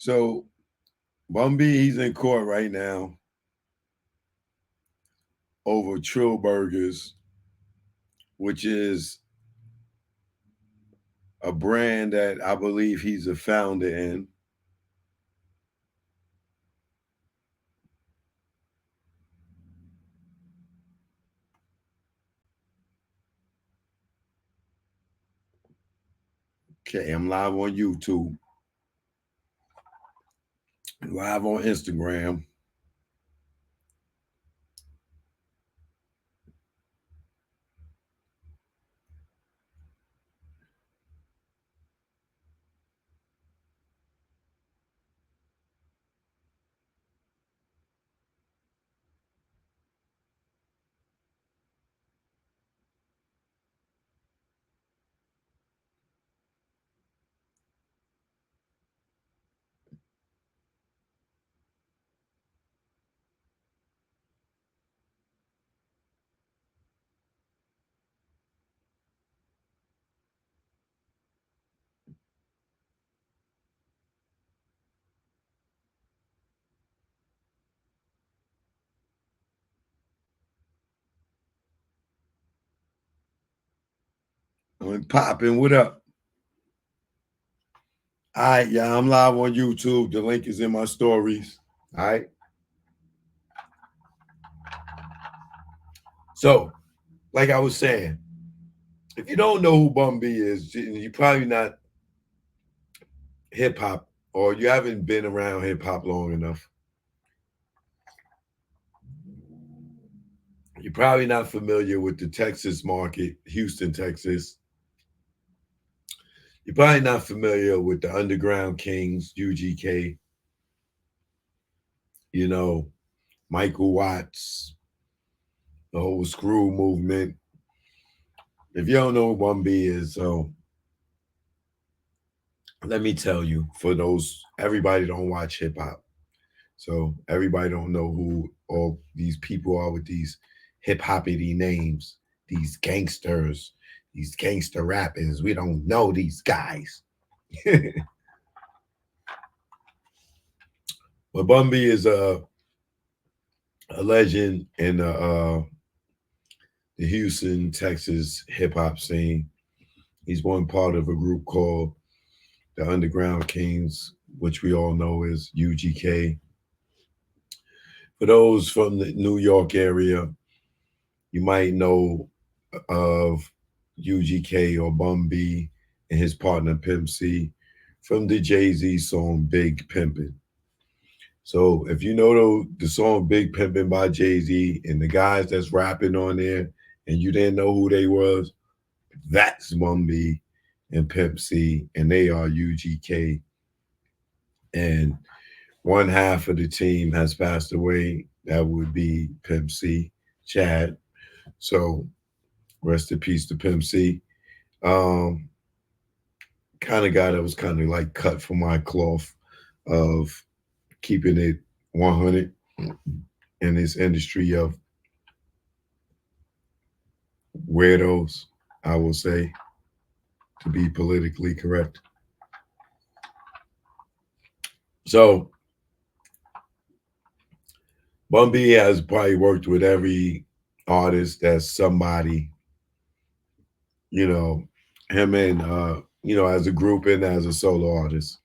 So Bun B, he's in court right now over Trill Burgers, which is a brand that I believe he's a founder in. Okay, I'm live on YouTube, live on Instagram. I'm popping. What up? All right, yeah, I'm live on YouTube. The link is in my stories. All right. So, like I was saying, if you don't know who Bun B is, you're probably not hip hop or you haven't been around hip hop long enough. You're probably not familiar with the Texas market, Houston, Texas. You're probably not familiar with the Underground Kings, UGK, you know, Michael Watts, the whole screw movement. If you don't know who Bun B is, so let me tell you, for those, everybody don't watch hip hop. So everybody don't know who all these people are with these hip hoppity names, these gangsters, these gangster rappers. We don't know these guys. But Bun B is a legend in the Houston, Texas hip hop scene. He's one part of a group called the Underground Kings, which we all know is UGK. For those from the New York area, you might know of UGK or Bun B and his partner Pimp C from the Jay-Z song Big Pimpin'. So if you know the song Big Pimpin' by Jay-Z and the guys that's rapping on there and you didn't know who they was, that's Bun B and Pimp C, and they are UGK. And one half of the team has passed away. That would be Pimp C, Chad. So rest in peace to Pimp C. Um, Kind of guy that was kind of like cut from my cloth of keeping it 100 in this industry of weirdos, I will say, to be politically correct. So Bun B has probably worked with every artist that's somebody, you know, him and as a group and as a solo artist.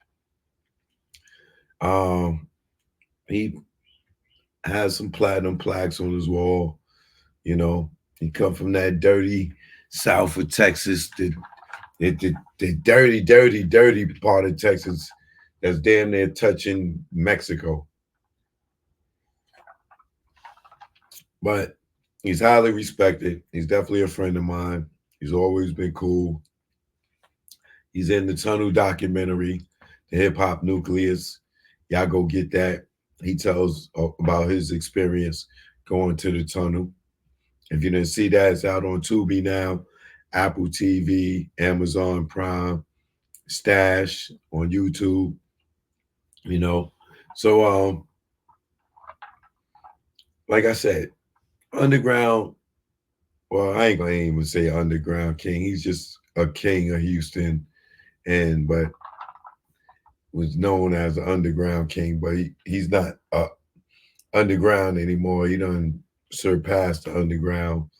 Um, he has some platinum plaques on his wall. You know, he come from that dirty south of Texas, the dirty, dirty, dirty part of Texas that's damn near touching Mexico. But he's highly respected. He's definitely a friend of mine. He's always been cool. He's in the Tunnel documentary, the Hip Hop Nucleus. Y'all go get that. He tells about his experience going to the tunnel. If you didn't see that, it's out on Tubi now, Apple TV, Amazon Prime, Stash on YouTube. You know, so like I said, underground. Well, I ain't gonna even say underground king. He's just a king of Houston, and but was known as the underground king, but he's not underground anymore. He done surpassed the underground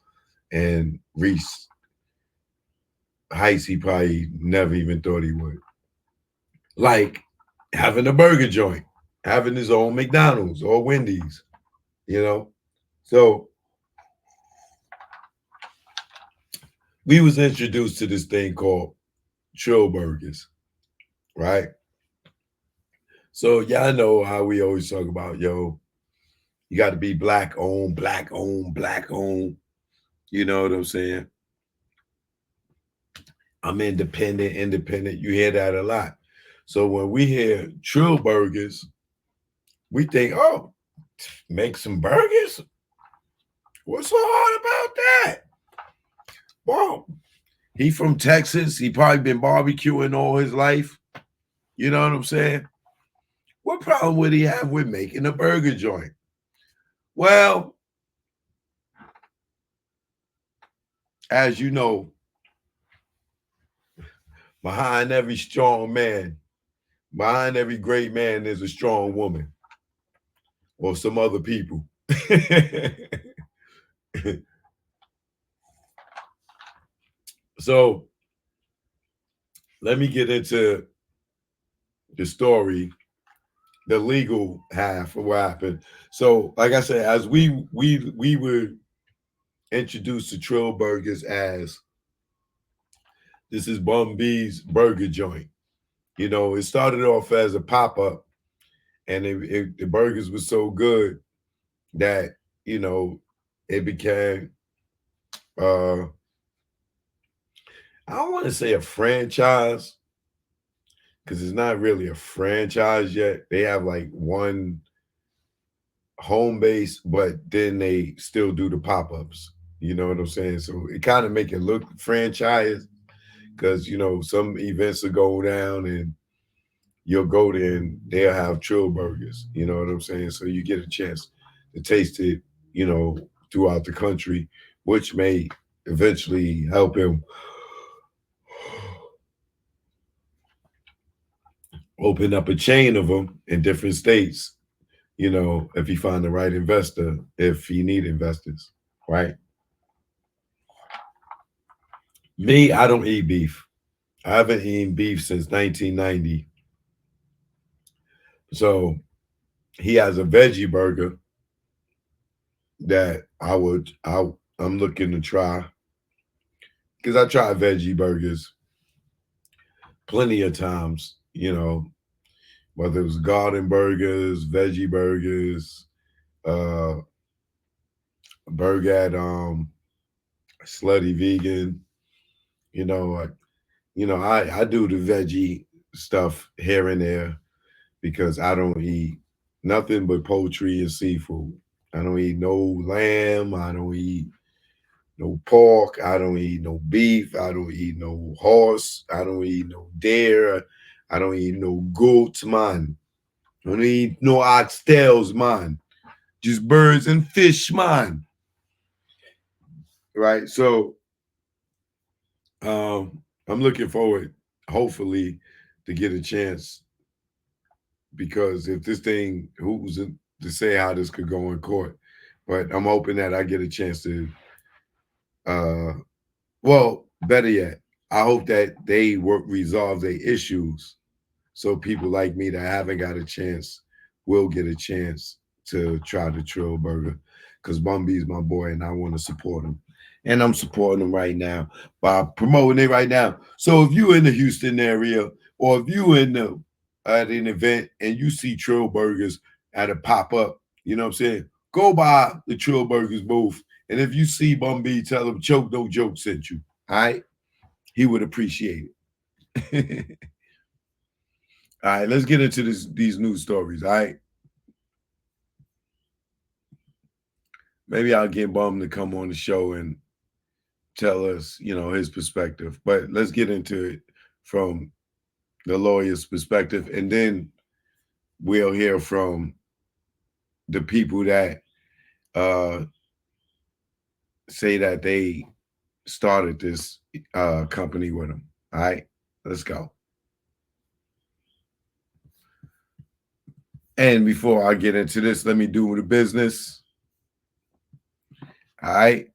and reached heights he probably never even thought he would. Like having a burger joint, having his own McDonald's or Wendy's, you know. So we was introduced to this thing called Trill burgers, right? So y'all know how we always talk about, yo, you got to be black owned, black owned, black owned. You know what I'm saying? I'm independent, independent. You hear that a lot. So when we hear Trill burgers, we think, oh, make some burgers? What's so hard about that? Well, he from Texas. He probably been barbecuing all his life. You know what I'm saying? What problem would he have with making a burger joint? Well, as you know, behind every strong man, behind every great man, there's a strong woman or some other people. So let me get into the story, the legal half of what happened. So, like I said, as we were introduced to Trill Burgers as this is Bun B's burger joint. You know, it started off as a pop up, and the burgers were so good that you know it became I don't want to say a franchise because it's not really a franchise yet. They have like one home base, but then they still do the pop ups. You know what I'm saying? So it kind of make it look franchise because you know some events will go down and you'll go there and they'll have Trill burgers. You know what I'm saying? So you get a chance to taste it, you know, throughout the country, which may eventually help him open up a chain of them in different states. You know, if he find the right investor, if he need investors, right? Me, I don't eat beef. I haven't eaten beef since 1990. So he has a veggie burger that I'm looking to try because I tried veggie burgers plenty of times, you know, whether it was garden burgers, veggie burgers, uh burger at Slutty Vegan, you know, I do the veggie stuff here and there because I don't eat nothing but poultry and seafood. I don't eat no lamb, I don't eat no pork, I don't eat no beef, I don't eat no horse, I don't eat no deer, I don't eat no goats, man. I don't eat no oxtails, man. Just birds and fish, man. Right? So I'm looking forward, hopefully, to get a chance because if this thing, who's to say how this could go in court? But I'm hoping that I get a chance to, uh, well, better yet, I hope that they work resolve their issues so people like me that haven't got a chance will get a chance to try the Trill Burger because Bun B is my boy and I want to support him. And I'm supporting him right now by promoting it right now. So if you in the Houston area or if you in the at an event and you see Trill Burgers at a pop up, you know what I'm saying? Go by the Trill Burgers booth. And if you see Bun B, tell him Choke No Joke sent you. All right? He would appreciate it. All right, let's get into these news stories. All right. Maybe I'll get Bum to come on the show and tell us, you know, his perspective. But let's get into it from the lawyer's perspective. And then we'll hear from the people that uh say that they started this company with him. All right, let's go. And before I get into this, let me do the business. All right.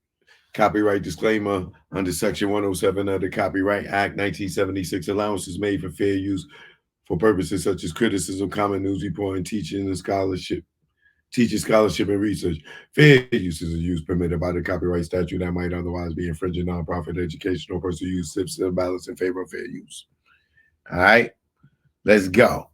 Copyright disclaimer under Section 107 of the Copyright Act 1976. Allowances made for fair use for purposes such as criticism, common news reporting, teaching, and scholarship. Teaching, scholarship, and research. Fair uses of use permitted by the copyright statute that might otherwise be infringing nonprofit educational personal use tips and ballots in favor of fair use. All right, let's go.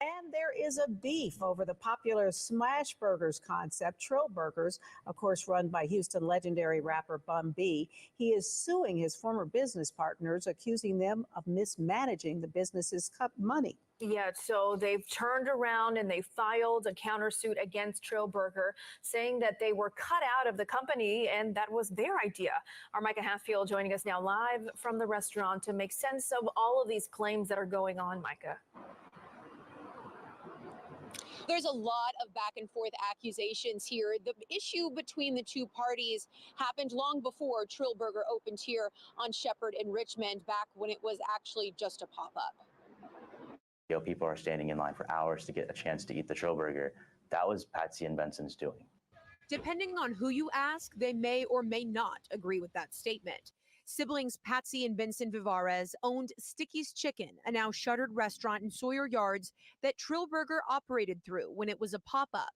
And there is a beef over the popular Smash Burgers concept. Trill Burgers, of course, run by Houston legendary rapper Bun B. He is suing his former business partners, accusing them of mismanaging the business's money. Yeah, so they've turned around and they filed a countersuit against Trill Burger, saying that they were cut out of the company and that was their idea. Our Micah Hatfield joining us now live from the restaurant to make sense of all of these claims that are going on, Micah. There's a lot of back and forth accusations here. The issue between the two parties happened long before Trill Burger opened here on Shepherd and Richmond, back when it was actually just a pop-up. People are standing in line for hours to get a chance to eat the Trill Burger. That was Patsy and Benson's doing. Depending on who you ask, they may or may not agree with that statement. Siblings Patsy and Benson Vivarez owned Sticky's Chicken, a now shuttered restaurant in Sawyer Yards that Trill Burger operated through when it was a pop-up.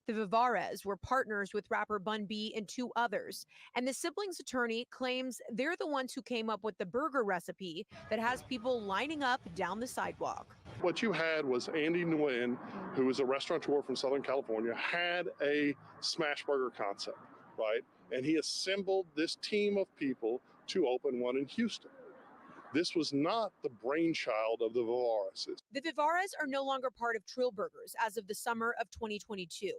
The Vivarez were partners with rapper Bun B and two others, and the siblings' attorney claims they're the ones who came up with the burger recipe that has people lining up down the sidewalk. What you had was Andy Nguyen, who was a restaurateur from Southern California, had a smash burger concept, right? And he assembled this team of people to open one in Houston. This was not the brainchild of the Vivarezes. The Vivarez are no longer part of Trill Burgers as of the summer of 2022.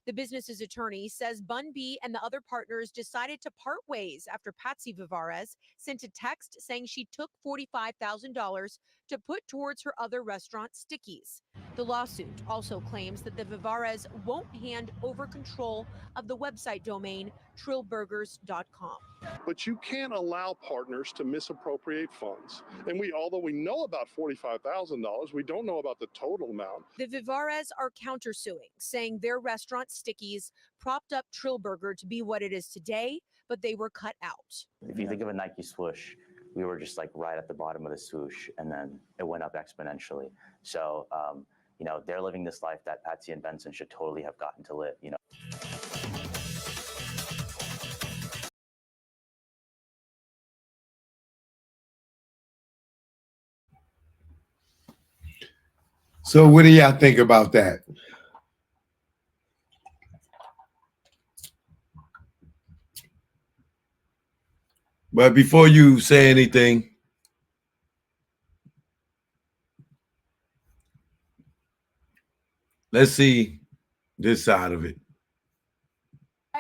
The business's attorney says Bun B and the other partners decided to part ways after Patsy Vivarez sent a text saying she took $45,000 to put towards her other restaurant, Sticky's. The lawsuit also claims that the Vivarez won't hand over control of the website domain trillburgers.com. But you can't allow partners to misappropriate funds. And although we know about $45,000, we don't know about the total amount. The Vivarez are countersuing, saying their restaurant Sticky's propped up Trill Burger to be what it is today, but they were cut out. If you think of a Nike swoosh, we were just like right at the bottom of the swoosh, and then it went up exponentially. So, they're living this life that Patsy and Benson should totally have gotten to live, So what do y'all think about that? But before you say anything, let's see this side of it.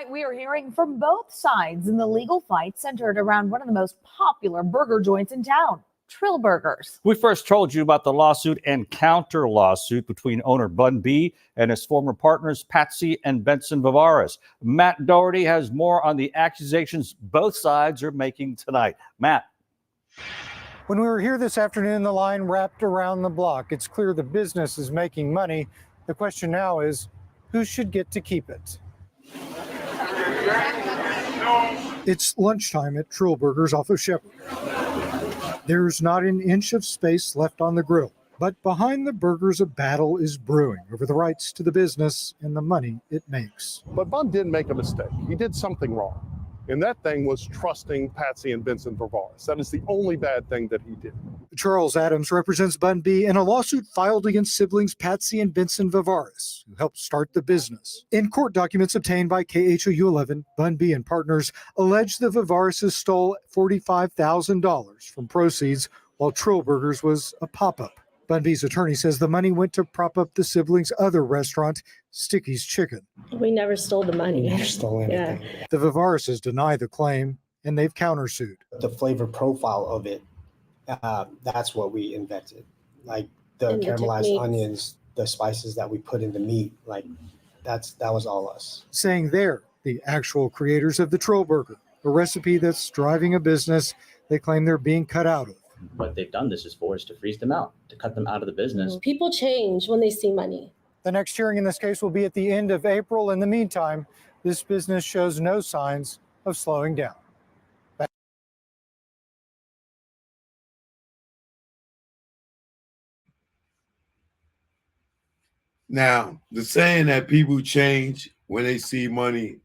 We are hearing from both sides in the legal fight centered around one of the most popular burger joints in town, Trill Burgers. We first told you about the lawsuit and counter lawsuit between owner Bun B and his former partners Patsy and Benson Vivarez. Matt Doherty has more on the accusations both sides are making tonight. Matt. When we were here this afternoon, the line wrapped around the block. It's clear the business is making money. The question now is, who should get to keep it? It's lunchtime at Trill Burgers off of Shepherd. There's not an inch of space left on the grill, but behind the burgers a battle is brewing over the rights to the business and the money it makes. But Bun did make a mistake. He did something wrong. And that thing was trusting Patsy and Benson Vivarez. That is the only bad thing that he did. Charles Adams represents Bun B in a lawsuit filed against siblings Patsy and Benson Vivarez, who helped start the business. In court documents obtained by KHOU 11, Bun B and partners allege the Vivarezes stole $45,000 from proceeds while Trill Burgers was a pop-up. Bun B's attorney says the money went to prop up the siblings' other restaurant, Sticky's Chicken. We never stole the money. We never stole anything. Yeah. The Vivarezes deny the claim, and they've countersued. The flavor profile of it, that's what we invented. Like the caramelized onions, the spices that we put in the meat, that was all us. Saying they're the actual creators of the Trill Burger, a recipe that's driving a business they claim they're being cut out of. what they've done this is for, is to freeze them out, to cut them out of the business. People change when they see money. The next hearing in this case will be at the end of April. In the meantime, this business shows no signs of slowing down. Now, the saying that people change when they see money,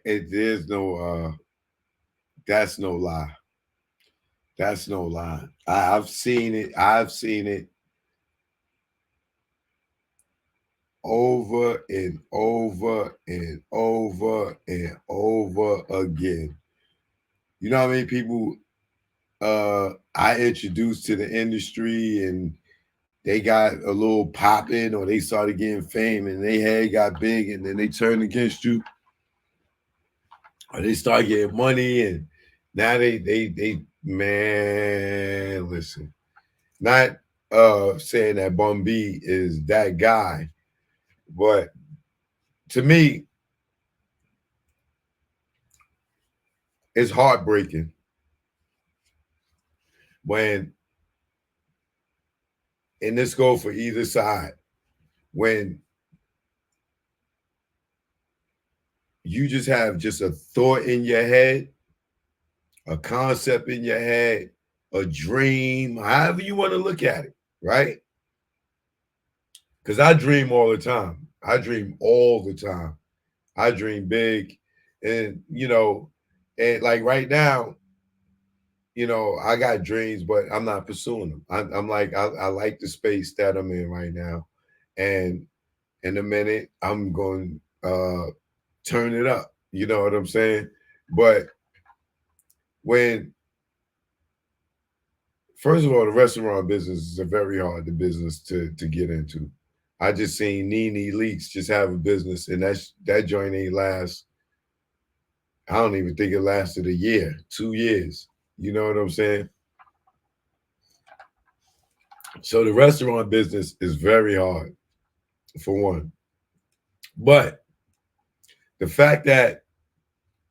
there's no that's no lie. That's no lie. I've seen it. I've seen it over and over and over and over again. You know how many people I introduced to the industry and they got a little popping or they started getting fame and they head got big and then they turned against you, or they start getting money and now they man, listen, not saying that Bun B is that guy, but to me, it's heartbreaking when, and this go for either side, when you just have just a thought in your head, a concept in your head, a dream, however you want to look at it, right? Because I dream all the time. I dream all the time. I dream big. And, you know, and like right now, you know, I got dreams, but I'm not pursuing them. I'm like, I like the space that I'm in right now. And in a minute, I'm going to turn it up. You know what I'm saying? But when, first of all, the restaurant business is a very hard business to get into. I just seen Nene Leaks just have a business, and that joint ain't last. I don't even think it lasted a year, 2 years. You know what I'm saying? So the restaurant business is very hard, for one. But the fact that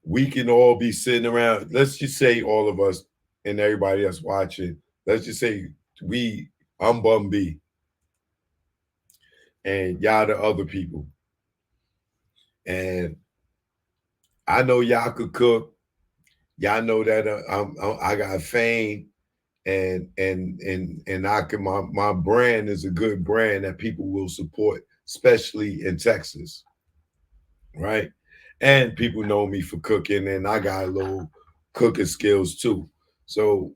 we can all be sitting around, let's just say all of us and everybody that's watching, let's just say I'm Bun B and y'all the other people. And I know y'all could cook. Y'all know that I got fame, and I can, my brand is a good brand that people will support, especially in Texas, right? And people know me for cooking, and I got a little cooking skills too. So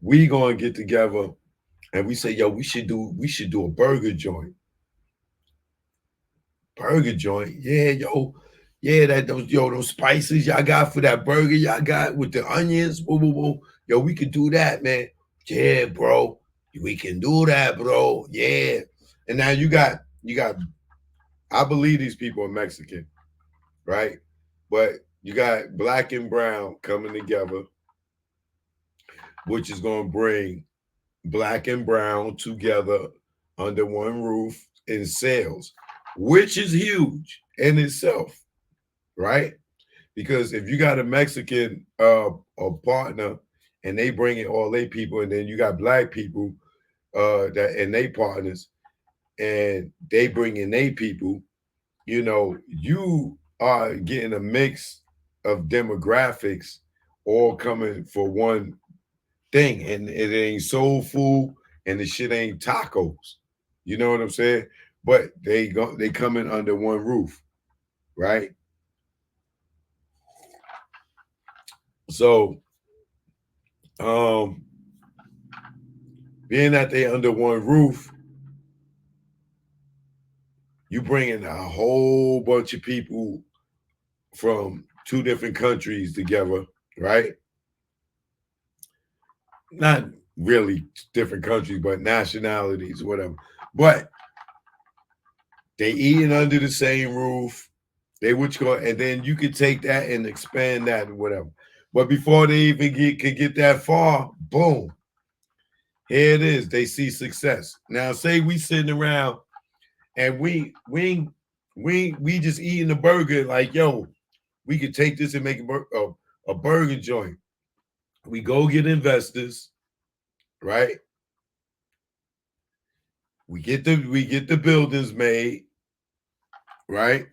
we gonna get together and we say, yo, we should do a burger joint. Burger joint, yeah, yo, yeah, those spices y'all got for that burger y'all got with the onions, whoa, whoa, whoa. Yo, we could do that, man. Yeah, bro, we can do that, bro. Yeah, and now you got. I believe these people are Mexican, right? But you got black and brown coming together, which is gonna bring black and brown together under one roof in sales, which is huge in itself, right? Because if you got a Mexican a partner and they bring in all their people, and then you got black people that and they partners and they bring in their people, you know, you are getting a mix of demographics all coming for one thing, and it ain't soul food and the shit ain't tacos. You know what I'm saying? But they come in under one roof, right? So being that they under one roof, you bring in a whole bunch of people from 2 different countries together, right? Not really different countries, but nationalities, whatever. But they eating under the same roof. And then you could take that and expand that and whatever. But before they even could get that far, boom, here it is. They see success. Now, say we sitting around and we just eating a burger like, yo, we could take this and make a burger joint. We go get investors, right? We get the buildings made, right?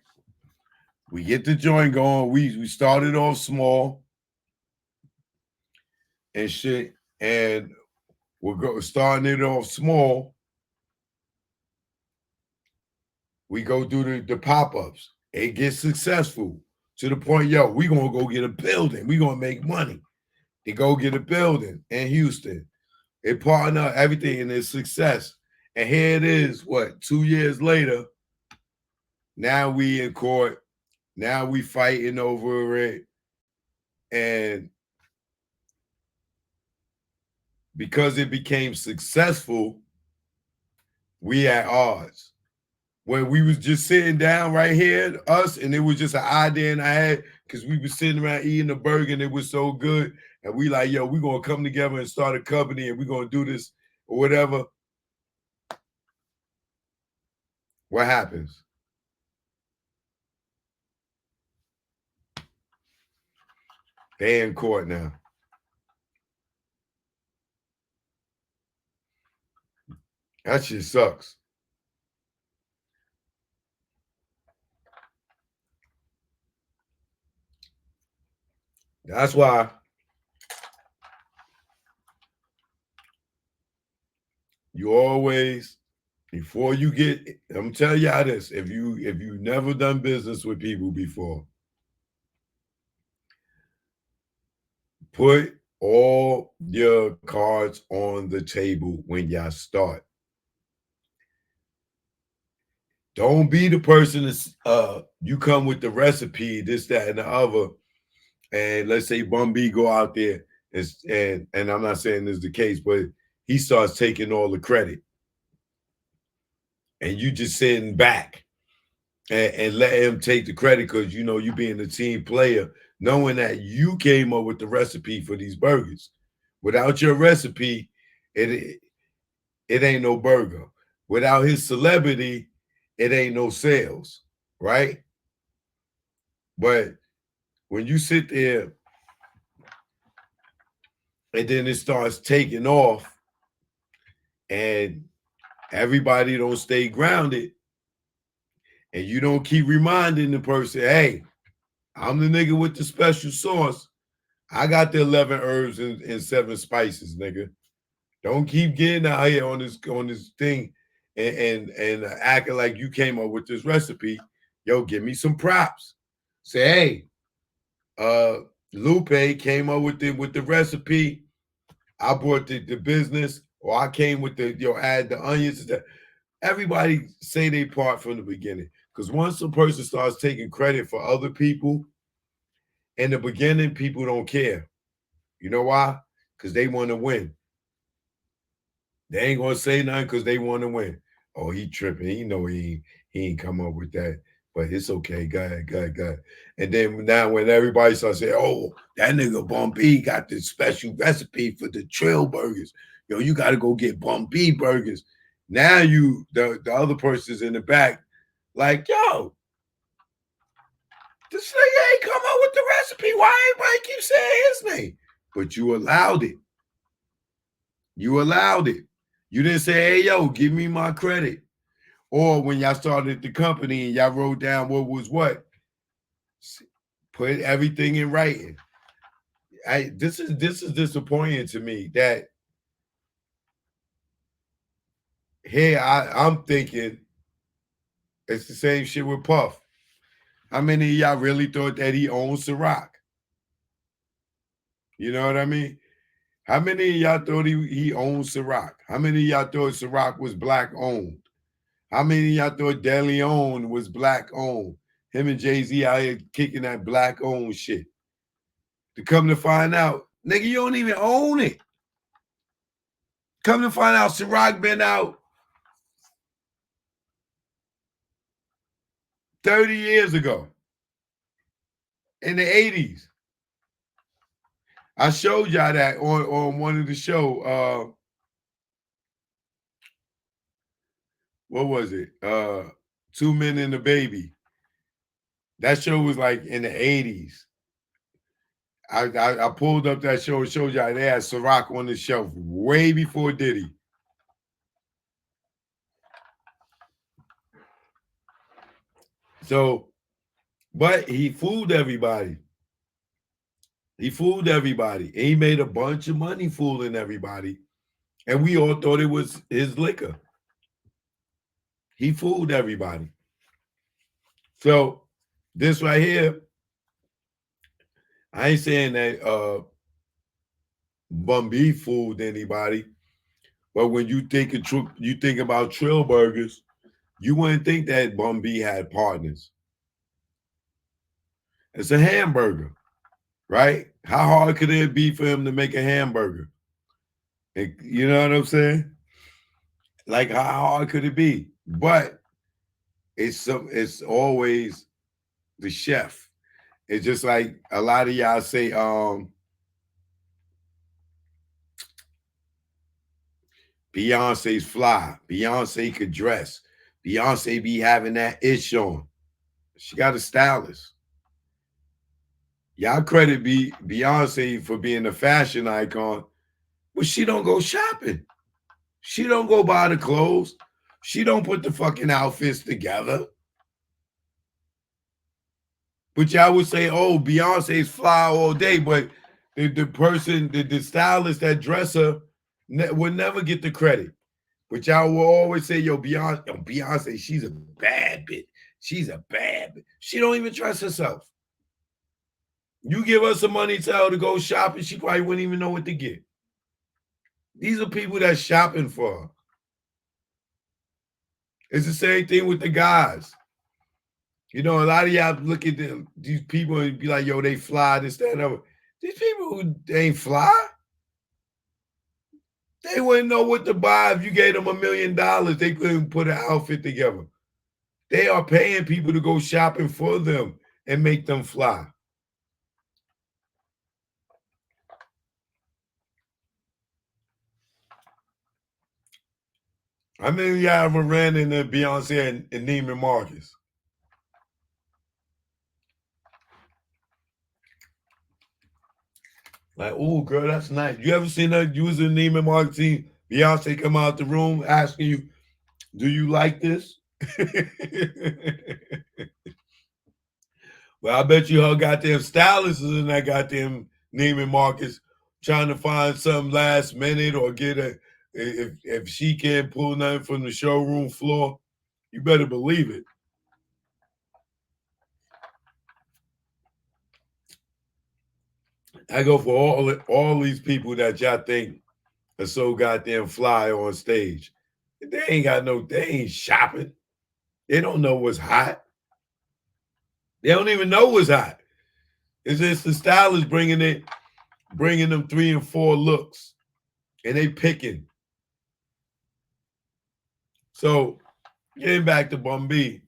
We get the joint going. We started off small and shit, and we're starting it off small. We go do the pop-ups. It gets successful to the point, yo, we gonna go get a building. We gonna make money. They go get a building in Houston. They partner everything in its success. And here it is, what, 2 years later, now we in court. Now we fighting over it. And because it became successful, we at odds. When we was just sitting down right here, us, and it was just an idea in our head, because we was sitting around eating a burger and it was so good. And we like, yo, we gonna come together and start a company and we gonna do this or whatever. What happens? They in court now. That shit sucks. That's why you always, before you get, I'm telling y'all this, if you never done business with people before, put all your cards on the table when y'all start. Don't be the person that's you come with the recipe, this, that, and the other, and let's say Bun B go out there and I'm not saying this is the case, but he starts taking all the credit, and you just sitting back and let him take the credit because you know you being a team player, knowing that you came up with the recipe for these burgers. Without your recipe, it ain't no burger. Without his celebrity, it ain't no sales, right? But when you sit there and then it starts taking off and everybody don't stay grounded and you don't keep reminding the person, hey, I'm the nigga with the special sauce. I got the 11 herbs and 7 spices, nigga. Don't keep getting out here on this thing and acting like you came up with this recipe. Yo, give me some props. Say, hey, Lupe came up with the recipe. I brought the business, or I came with add the onions. Everybody say they part from the beginning. Because once a person starts taking credit for other people, in the beginning, people don't care. You know why? Because they want to win. They ain't gonna say nothing because they want to win. Oh, he tripping. He know he ain't come up with that. But it's okay. Go ahead. And then now when everybody starts saying, oh, that nigga Bun B got this special recipe for the Trill burgers. Yo, you got to go get Bun B burgers. Now the other person's in the back like, yo, this nigga ain't come up with the recipe. Why everybody keep saying his name? But you allowed it. You allowed it. You didn't say, hey, yo, give me my credit. Or when y'all started the company and y'all wrote down what was what, put everything in writing. This is disappointing to me that here I'm thinking it's the same shit with Puff. How many of y'all really thought that he owned Ciroc? You know what I mean? How many of y'all thought he owned Ciroc? How many of y'all thought Ciroc was black owned? How many of y'all thought De Leon was black owned? Him and Jay-Z out here kicking that black owned shit. To come to find out, nigga, you don't even own it. Come to find out, Ciroc been out 30 years ago in the 80s. I showed y'all that on one of the show. What was it? 2 Men and a Baby. That show was like in the 80s. I pulled up that show and showed y'all they had Ciroc on the shelf way before Diddy. So, but he fooled everybody. He fooled everybody. And he made a bunch of money fooling everybody. And we all thought it was his liquor. He fooled everybody. So this right here, I ain't saying that Bun B fooled anybody, but when you think about Trill burgers, you wouldn't think that Bun B had partners. It's a hamburger, right? How hard could it be for him to make a hamburger? You know what I'm saying? Like, how hard could it be? But it's always the chef. It's just like a lot of y'all say, Beyonce's fly. Beyonce could dress. Beyonce be having that ish on. She got a stylist. Y'all credit Beyonce for being a fashion icon, but she don't go shopping. She don't go buy the clothes. She don't put the fucking outfits together. But y'all would say, oh, Beyonce's fly all day, but the person, the stylist that dress her would never get the credit. But y'all will always say, yo, Beyonce, she's a bad bitch. She's a bad bitch. She don't even trust herself. You give her some money, tell her to go shopping, she probably wouldn't even know what to get. These are people that's shopping for her. It's the same thing with the guys. You know, a lot of y'all look at these people and be like, yo, they fly, this, that, and other. These people who ain't fly, they wouldn't know what to buy if you gave them $1 million. They couldn't put an outfit together. They are paying people to go shopping for them and make them fly. How many of y'all ever ran into Beyonce and Neiman Marcus? Like, oh, girl, that's nice. You ever seen her using Neiman Marcus? Beyonce come out the room asking you, do you like this? Well, I bet you her goddamn stylist is in that goddamn Neiman Marcus trying to find something last minute or get if she can't pull nothing from the showroom floor, you better believe it. I go for all these people that y'all think are so goddamn fly on stage. They ain't shopping. They don't know what's hot. They don't even know what's hot. It's just the stylist bringing them 3 and 4 looks, and they picking. So getting back to Bun B,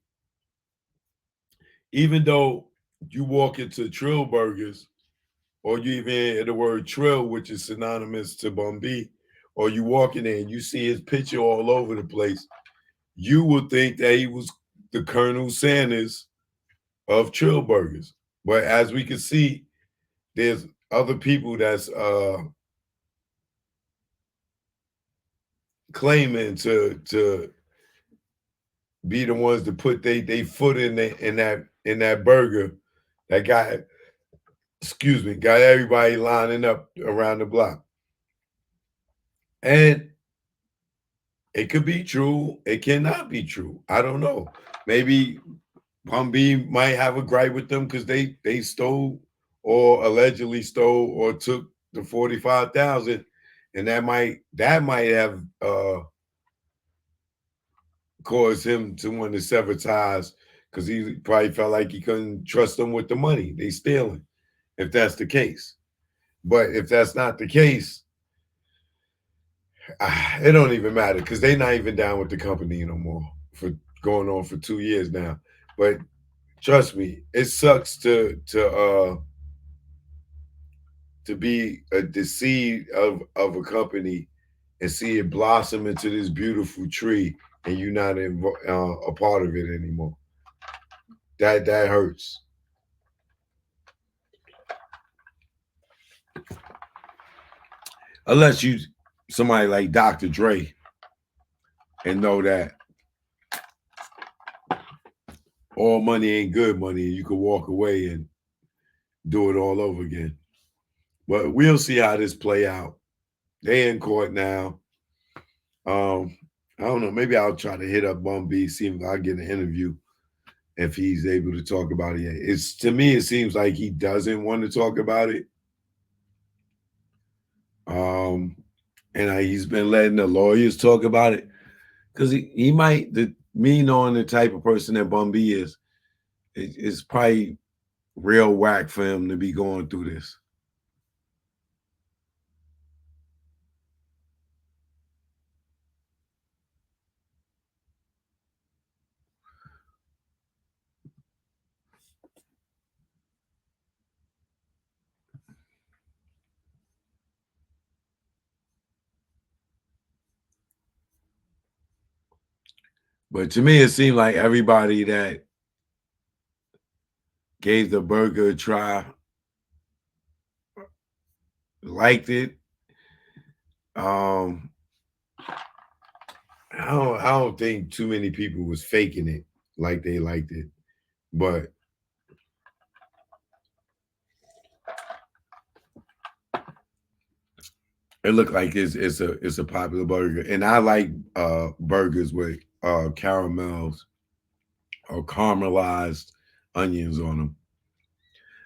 even though you walk into Trill Burgers, or you even hear the word Trill, which is synonymous to Bun B, or you walk in there and you see his picture all over the place, you would think that he was the Colonel Sanders of Trill Burgers. But as we can see, there's other people that's claiming to be the ones to put they foot in that burger that got everybody lining up around the block. And it could be true, it cannot be true. I don't know. Maybe Bun B might have a gripe with them because they stole or allegedly stole or took the 45,000, and that might have caused him to want to sever ties because he probably felt like he couldn't trust them with the money. They stealing, if that's the case. But if that's not the case, it don't even matter because they're not even down with the company no more for going on for 2 years now. But trust me, it sucks to be the seed of a company and see it blossom into this beautiful tree, and you're not a part of it anymore. That hurts. unless you somebody like Dr. Dre and know that all money ain't good money, and you can walk away and do it all over again. But we'll see how this play out. They in court now. I don't know. Maybe I'll try to hit up Bun B, see if I get an interview, if he's able to talk about it yet. It's, to me, it seems like he doesn't want to talk about it. And he's been letting the lawyers talk about it because he might, me knowing the type of person that Bun B is, it's probably real whack for him to be going through this. But to me, it seemed like everybody that gave the burger a try liked it. I don't think too many people was faking it like they liked it, but it looked like it's a popular burger, and I like burgers with caramels or caramelized onions on them.